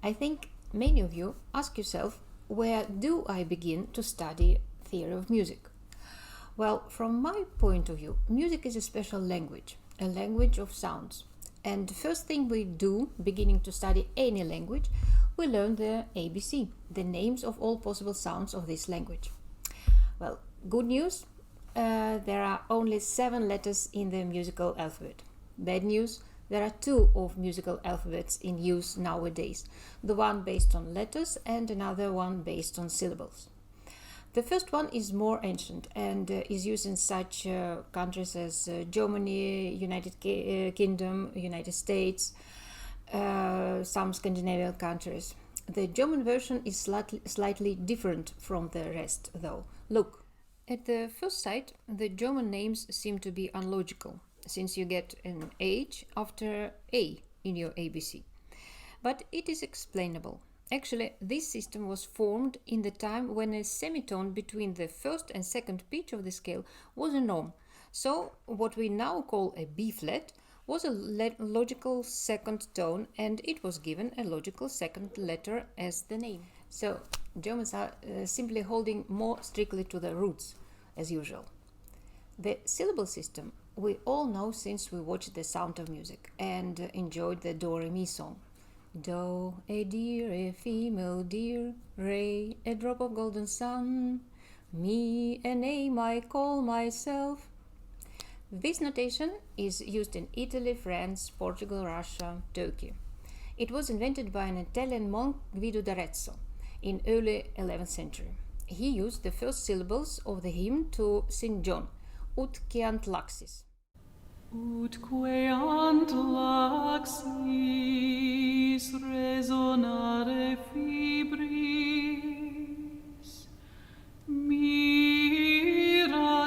I think many of you ask yourself, where do I begin to study theory of music? Well, from my point of view, music is a special language, a language of sounds. And the first thing we do, beginning to study any language, we learn the ABC, the names of all possible sounds of this language. Well, good news, there are only 7 letters in the musical alphabet. Bad news, there are 2 of musical alphabets in use nowadays, the one based on letters and another one based on syllables. The first one is more ancient and is used in such countries as Germany, United Kingdom, United States, some Scandinavian countries. The German version is slightly different from the rest, though. Look, at the first sight, the German names seem to be unlogical, since you get an H after A in your ABC. But it is explainable. Actually, this system was formed in the time when a semitone between the first and second pitch of the scale was a norm. So, what we now call a B flat was a logical second tone, and it was given a logical second letter as the name. So, Germans are simply holding more strictly to the roots, as usual. The syllable system we all know since we watched The Sound of Music and enjoyed the Do-Re-Mi song. Do, a deer, a female deer, Re, a drop of golden sun, Mi, a name I call myself. This notation is used in Italy, France, Portugal, Russia, Turkey. It was invented by an Italian monk, Guido d'Arezzo, in early 11th century. He used the first syllables of the hymn to St. John, Ut queant laxis. Ut queant laxis resonare fibris, mira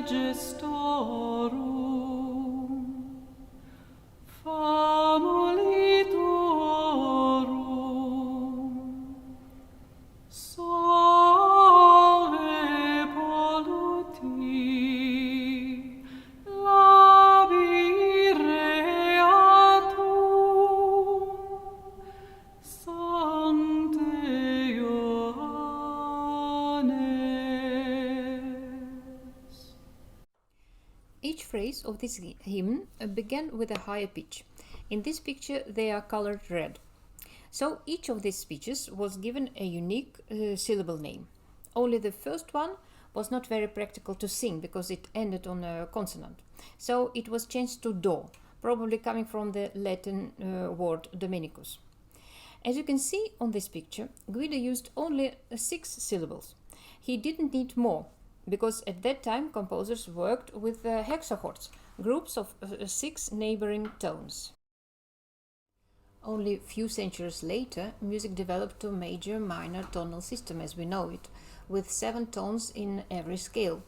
gestorum, famolitorum, solve polluti, Each phrase of this hymn began with a higher pitch. In this picture, they are colored red. So each of these speeches was given a unique syllable name. Only the first one was not very practical to sing because it ended on a consonant. So it was changed to Do, probably coming from the Latin word Dominicus. As you can see on this picture, Guido used only 6 syllables. He didn't need more, because at that time composers worked with hexachords, groups of 6 neighboring tones. Only a few centuries later, music developed to a major-minor tonal system as we know it, with 7 tones in every scale.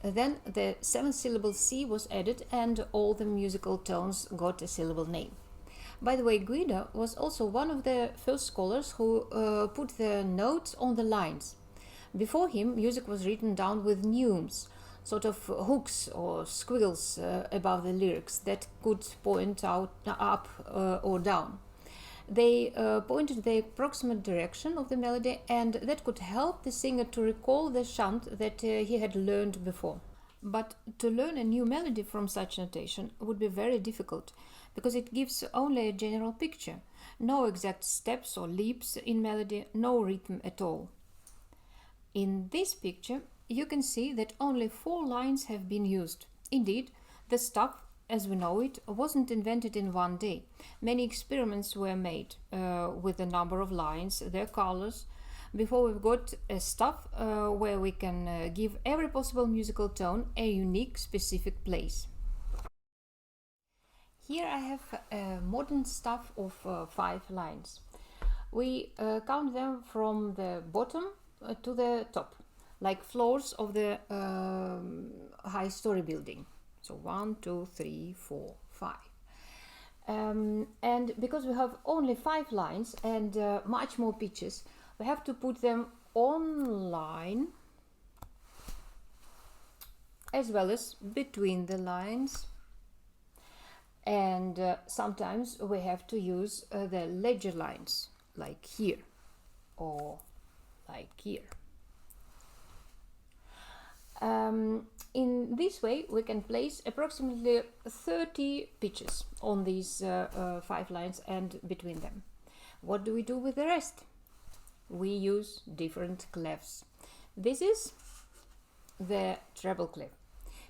Then the 7th syllable C was added and all the musical tones got a syllable name. By the way, Guido was also one of the first scholars who put the notes on the lines. Before him, music was written down with neumes, sort of hooks or squiggles above the lyrics that could point out up or down. They pointed the approximate direction of the melody, and that could help the singer to recall the chant that he had learned before. But to learn a new melody from such notation would be very difficult, because it gives only a general picture, no exact steps or leaps in melody, no rhythm at all. In this picture, you can see that only 4 lines have been used. Indeed, the stuff, as we know it, wasn't invented in one day. Many experiments were made with the number of lines, their colors, before we've got a stuff where we can give every possible musical tone a unique, specific place. Here I have a modern stuff of 5 lines. We count them from the bottom to the top, like floors of the high-story building. So 1, 2, 3, 4, 5. And because we have only 5 lines and much more pitches, we have to put them on line as well as between the lines. And sometimes we have to use the ledger lines, like here or like here. In this way, we can place approximately 30 pitches on these 5 lines and between them. What do we do with the rest? We use different clefs. This is the treble clip.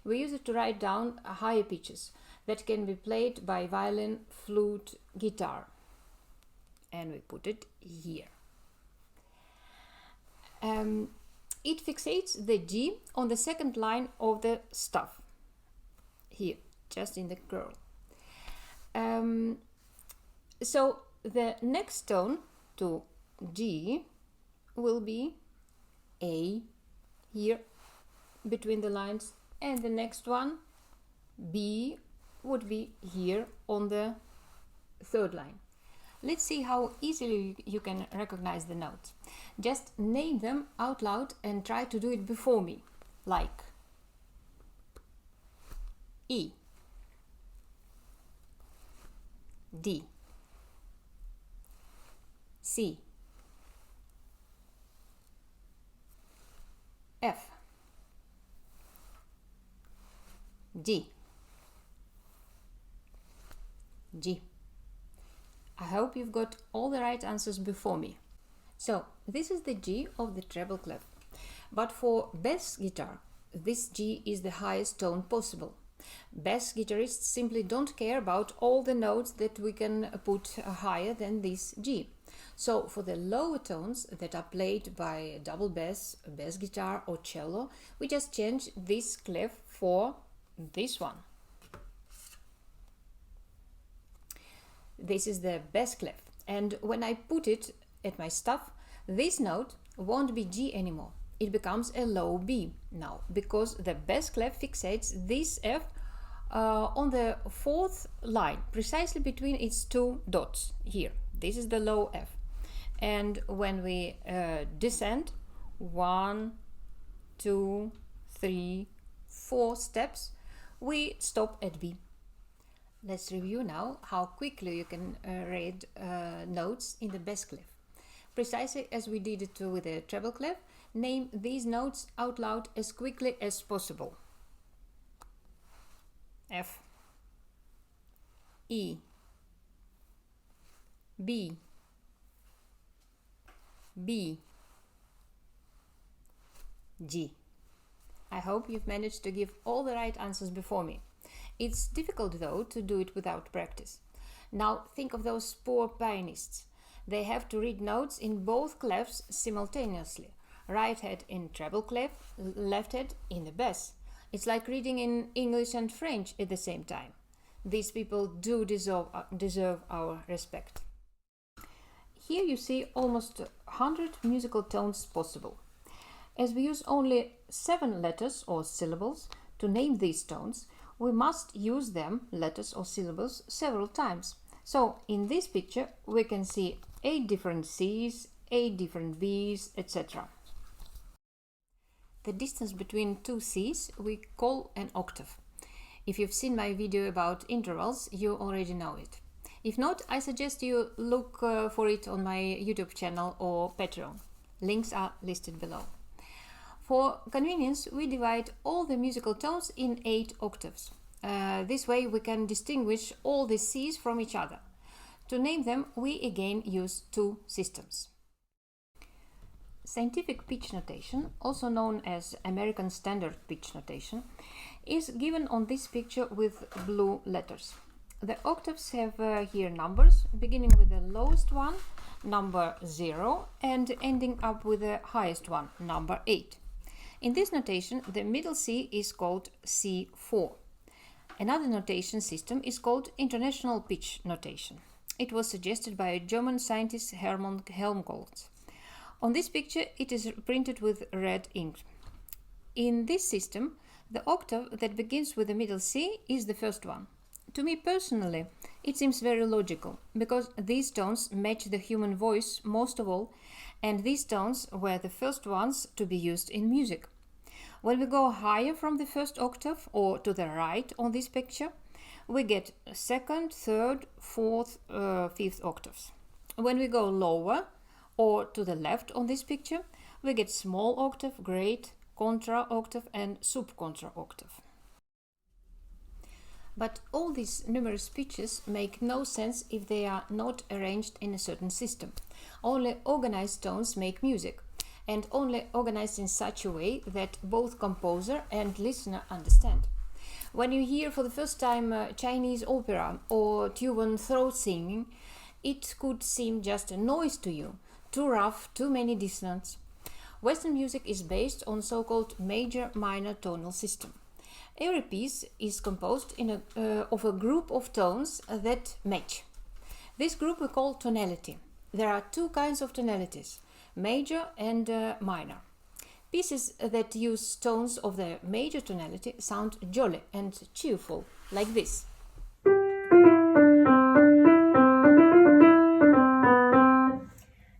We use it to write down higher pitches that can be played by violin, flute, guitar. And we put it here. It fixates the G on the second line of the staff, here, just in the curl. So the next tone to G will be A, here, between the lines, and the next one, B, would be here on the third line. Let's see how easily you can recognize the notes. Just name them out loud and try to do it before me, like E, D, C, F, D, G. I hope you've got all the right answers before me. So, this is the G of the treble clef. But for bass guitar, this G is the highest tone possible. Bass guitarists simply don't care about all the notes that we can put higher than this G. So, for the lower tones that are played by double bass, bass guitar or cello, we just change this clef for this one. This is the bass clef, and when I put it at my staff, this note won't be G anymore. It becomes a low B now, because the bass clef fixates this F on the fourth line, precisely between its two dots here. This is the low F. And when we descend 1, 2, 3, 4 steps, we stop at B. Let's review now how quickly you can read notes in the bass clef. Precisely as we did it with the treble clef, name these notes out loud as quickly as possible. F, E, B, B, G. I hope you've managed to give all the right answers before me. It's difficult, though, to do it without practice. Now think of those poor pianists. They have to read notes in both clefs simultaneously. Right hand in treble clef, left hand in the bass. It's like reading in English and French at the same time. These people do deserve our respect. Here you see almost 100 musical tones possible. As we use only 7 letters or syllables to name these tones, we must use them, letters or syllables, several times. So in this picture we can see 8 different C's, 8 different B's, etc. The distance between 2 C's we call an octave. If you've seen my video about intervals, you already know it. If not, I suggest you look for it on my YouTube channel or Patreon. Links are listed below. For convenience, we divide all the musical tones in 8 octaves. This way we can distinguish all the C's from each other. To name them, we again use 2 systems. Scientific pitch notation, also known as American Standard Pitch Notation, is given on this picture with blue letters. The octaves have here numbers, beginning with the lowest one, number 0, and ending up with the highest one, number 8. In this notation, the middle C is called C4. Another notation system is called International Pitch Notation. It was suggested by German scientist Hermann Helmholtz. On this picture, it is printed with red ink. In this system, the octave that begins with the middle C is the first one. To me personally, it seems very logical, because these tones match the human voice most of all, and these tones were the first ones to be used in music. When we go higher from the first octave, or to the right on this picture, we get second, third, fourth, fifth octaves. When we go lower or to the left on this picture, we get small octave, great, contra octave and subcontra octave. But all these numerous pitches make no sense if they are not arranged in a certain system. Only organized tones make music, and only organized in such a way that both composer and listener understand. When you hear for the first time Chinese opera or Tuvan throat singing, it could seem just a noise to you, too rough, too many dissonants. Western music is based on so-called major-minor tonal system. Every piece is composed of a group of tones that match. This group we call tonality. There are two kinds of tonalities, major and minor. Pieces that use tones of the major tonality sound jolly and cheerful, like this.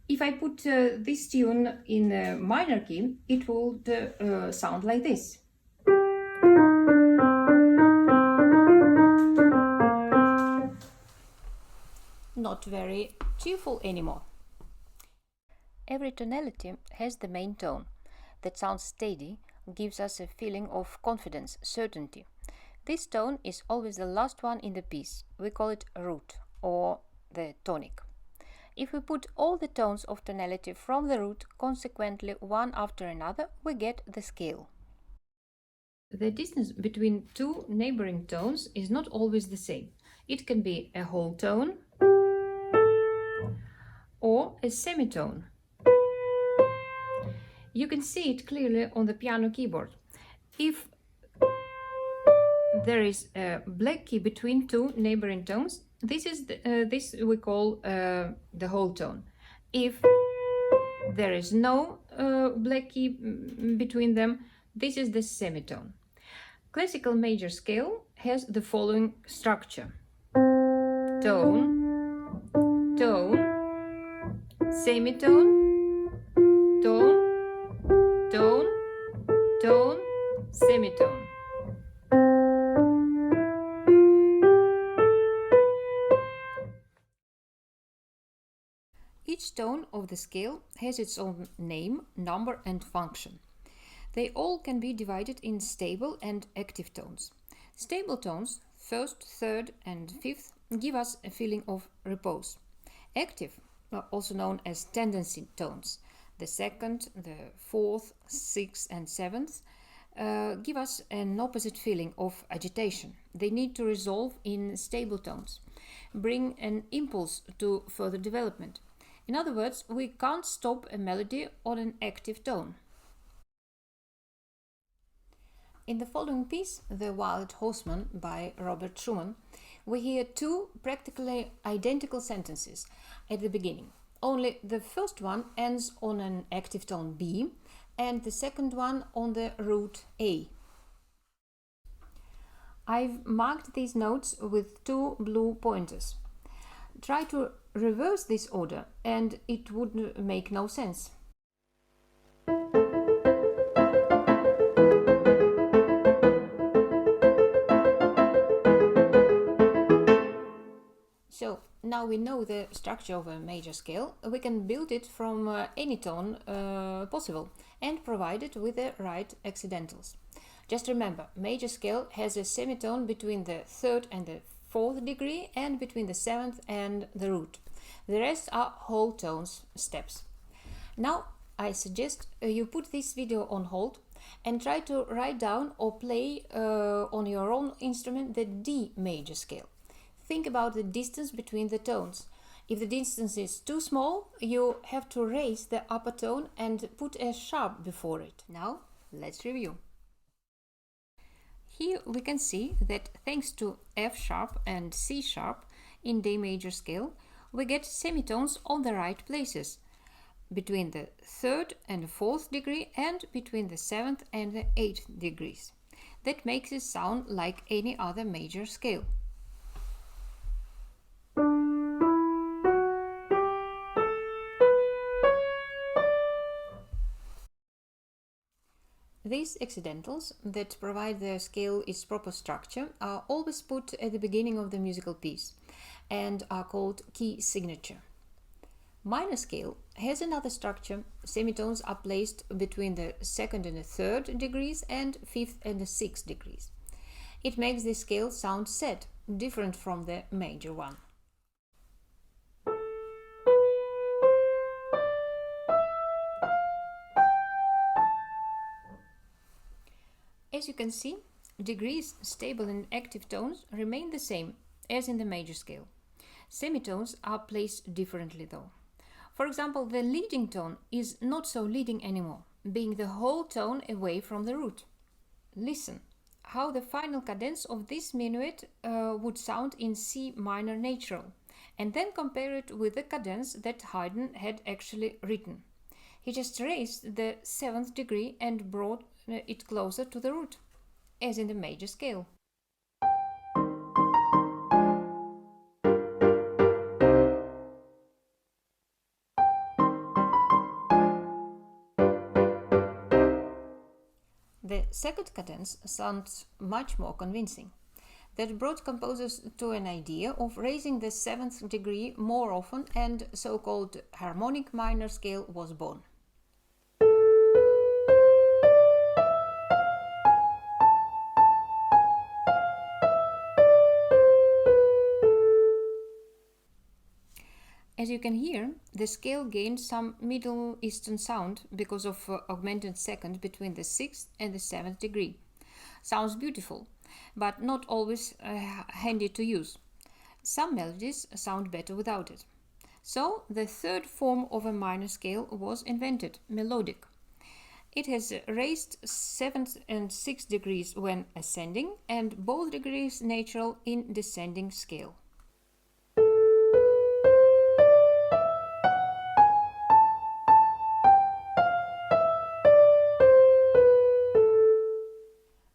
If I put this tune in a minor key, it would sound like this. Not very cheerful anymore. Every tonality has the main tone that sounds steady, gives us a feeling of confidence, certainty. This tone is always the last one in the piece. We call it root or the tonic. If we put all the tones of tonality from the root consequently one after another, we get the scale. The distance between two neighboring tones is not always the same. It can be a whole tone or a semitone. You can see it clearly on the piano keyboard. If there is a black key between two neighboring tones, this we call the whole tone. If there is no black key between them, this is the semitone. Classical major scale has the following structure: tone, tone, semitone, tone, tone, tone, semitone. Each tone of the scale has its own name, number and function. They all can be divided in stable and active tones. Stable tones, first, third and fifth, give us a feeling of repose. Active, also known as tendency tones, the second, the fourth, sixth and seventh, give us an opposite feeling of agitation. They need to resolve in stable tones, bring an impulse to further development. In other words, we can't stop a melody on an active tone. In the following piece, The Wild Horseman by Robert Schumann, we hear two practically identical sentences at the beginning. Only the first one ends on an active tone B and the second one on the root A. I've marked these notes with two blue pointers. Try to reverse this order and it would make no sense. So now we know the structure of a major scale, we can build it from any tone possible and provide it with the right accidentals. Just remember, major scale has a semitone between the third and the fourth degree and between the seventh and the root. The rest are whole tones steps. Now I suggest you put this video on hold and try to write down or play on your own instrument the D major scale. Think about the distance between the tones. If the distance is too small, you have to raise the upper tone and put a sharp before it. Now let's review. Here we can see that thanks to F sharp and C sharp in D major scale, we get semitones on the right places, between the third and the fourth degree and between the seventh and the eighth degrees. That makes it sound like any other major scale. These accidentals that provide the scale its proper structure are always put at the beginning of the musical piece and are called key signature. Minor scale has another structure. Semitones are placed between the 2nd and the 3rd degrees and 5th and the 6th degrees. It makes the scale sound set, different from the major one. As you can see, degrees, stable and active tones remain the same as in the major scale. Semitones are placed differently though. For example, the leading tone is not so leading anymore, being the whole tone away from the root. Listen how the final cadence of this minuet would sound in C minor natural, and then compare it with the cadence that Haydn had actually written. He just raised the 7th degree and brought it closer to the root, as in the major scale. The second cadence sounds much more convincing. That brought composers to an idea of raising the 7th degree more often, and so-called harmonic minor scale was born. As you can hear, the scale gained some Middle Eastern sound because of augmented second between the 6th and the 7th degree. Sounds beautiful, but not always handy to use. Some melodies sound better without it. So the third form of a minor scale was invented, melodic. It has raised 7th and 6th degrees when ascending and both degrees natural in descending scale.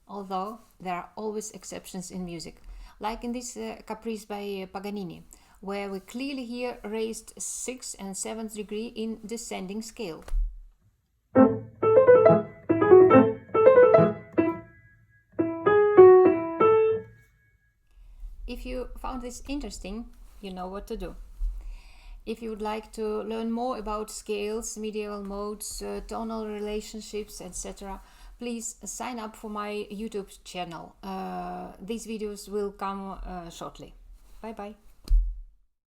Although there are always exceptions in music, like in this Caprice by Paganini, where we clearly hear raised 6th and 7th degree in descending scale. If you found this interesting, you know what to do. If you would like to learn more about scales, medieval modes, tonal relationships, etc., please sign up for my YouTube channel. These videos will come shortly. Bye bye.